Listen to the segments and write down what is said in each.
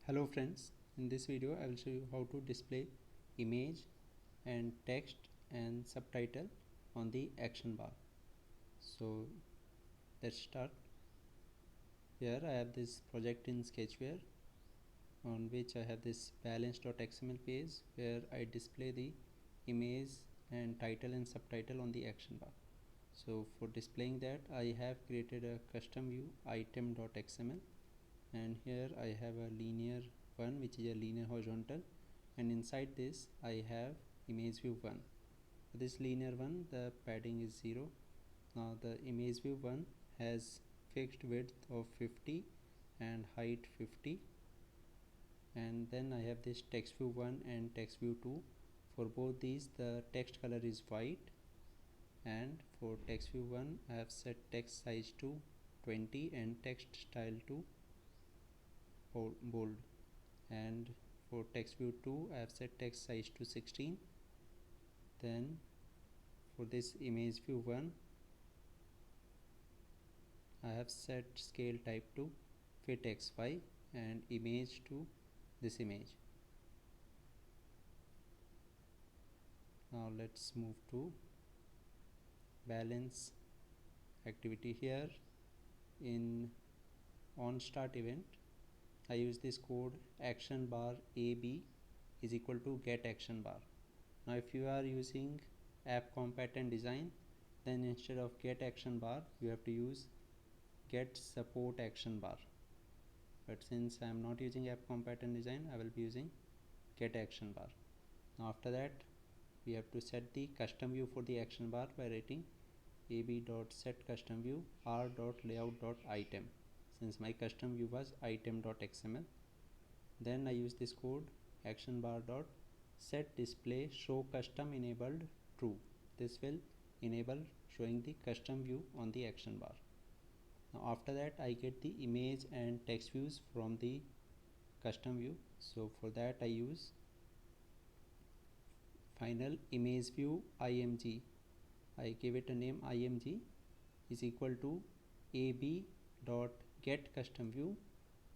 Hello friends, in this video I will show you how to display image and text and subtitle on the action bar. So let's start. Here I have this project in Sketchware on which I have this balance.xml page where I display the image and title and subtitle on the action bar. So for displaying that I have created a custom view item.xml, and here I have a linear one which is a linear horizontal, and inside this I have image view 1. For this linear one the padding is 0. Now the image view 1 has fixed width of 50 and height 50, and then I have this text view 1 and text view 2. For both these the text color is white, and for text view 1 I have set text size to 20 and text style to bold, and for text view 2 I have set text size to 16. Then for this image view 1 I have set scale type to fit XY and image to this image. Now let's move to balance activity. Here in on start event I use this code action bar AB is equal to get action bar. Now if you are using app compat and design, then instead of get action bar you have to use get support action bar, but since I am not using app compat and design I will be using get action bar. Now after that we have to set the custom view for the action bar by writing ab.set custom view r.layout.item, since my custom view was item.xml. Then I use this code action bar dot set display show custom enabled true. This will enable showing the custom view on the action bar. Now after that I get the image and text views from the custom view. So for that I use final image view img. I give it a name img is equal to ab dot get custom view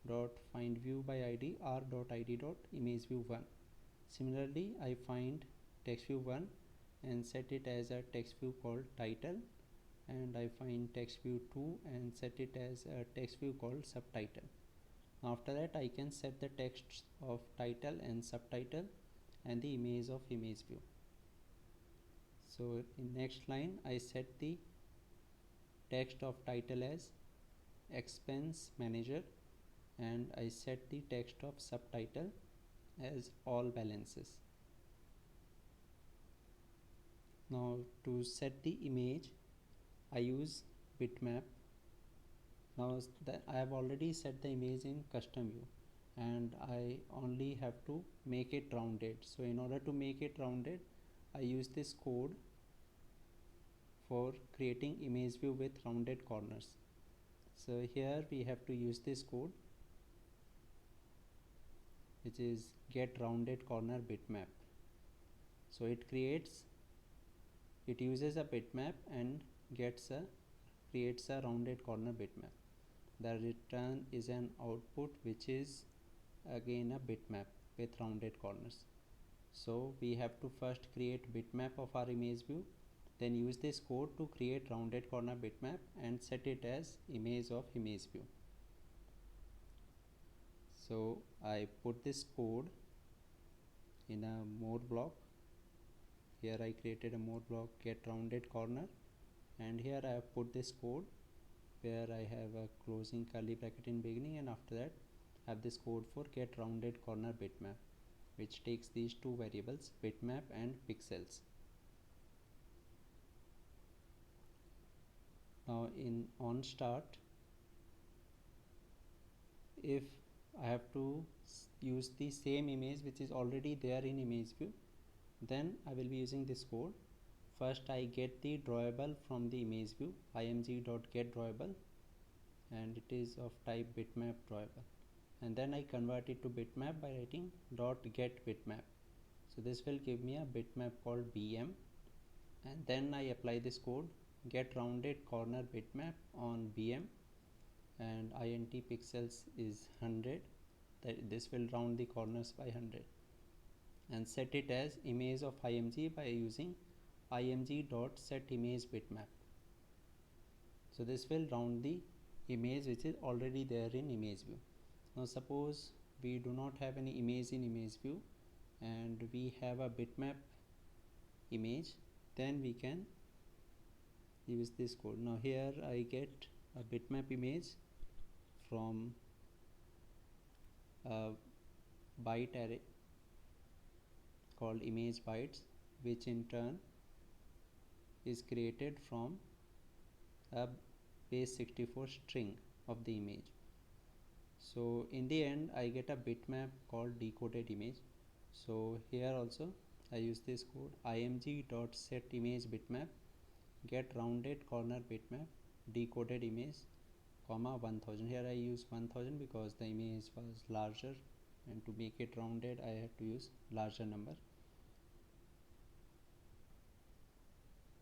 dot find view by id r dot id dot image view 1. Similarly I find text view 1 and set it as a text view called title, and I find text view 2 and set it as a text view called subtitle. After that I can set the texts of title and subtitle and the image of image view. So in next line I set the text of title as expense manager, and I set the text of subtitle as all balances. Now to set the image I use bitmap. Now I have already set the image in custom view and I only have to make it rounded. So in order to make it rounded I use this code for creating image view with rounded corners. So here we have to use this code which is get rounded corner bitmap. So it uses a bitmap and creates a rounded corner bitmap. The return is an output which is again a bitmap with rounded corners. So we have to first create bitmap of our image view, then use this code to create rounded corner bitmap and set it as image of image view. So I put this code in a more block. Here I created a more block get rounded corner, and here I have put this code where I have a closing curly bracket in beginning, and after that I have this code for get rounded corner bitmap, which takes these two variables bitmap and pixels. Now in on start, if I have to use the same image which is already there in image view, then I will be using this code. First I get the drawable from the image view img.get drawable, and it is of type bitmap drawable, and then I convert it to bitmap by writing .get bitmap. So this will give me a bitmap called bm, and then I apply this code get rounded corner bitmap on bm, and int pixels is 100, that this will round the corners by 100, and set it as image of img by using img.setImageBitmap. So this will round the image which is already there in image view. Now suppose we do not have any image in image view and we have a bitmap image, then we can use this code. Now here I get a bitmap image from a byte array called image bytes, which in turn is created from a base 64 string of the image. So in the end I get a bitmap called decoded image. So here also I use this code img.setImageBitmap get rounded corner bitmap decoded image, comma 1000. Here I use 1000 because the image was larger, and to make it rounded I had to use larger number.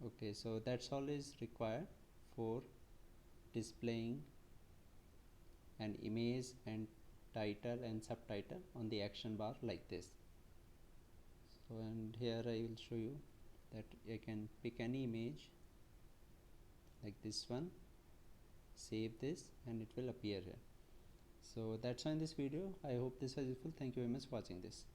Okay, so that's all is required for displaying an image and title and subtitle on the action bar like this. So and here I will show you that I can pick any image like this one, save this, and it will appear here. So that's all in this video. I hope this was useful. Thank you very much for watching this.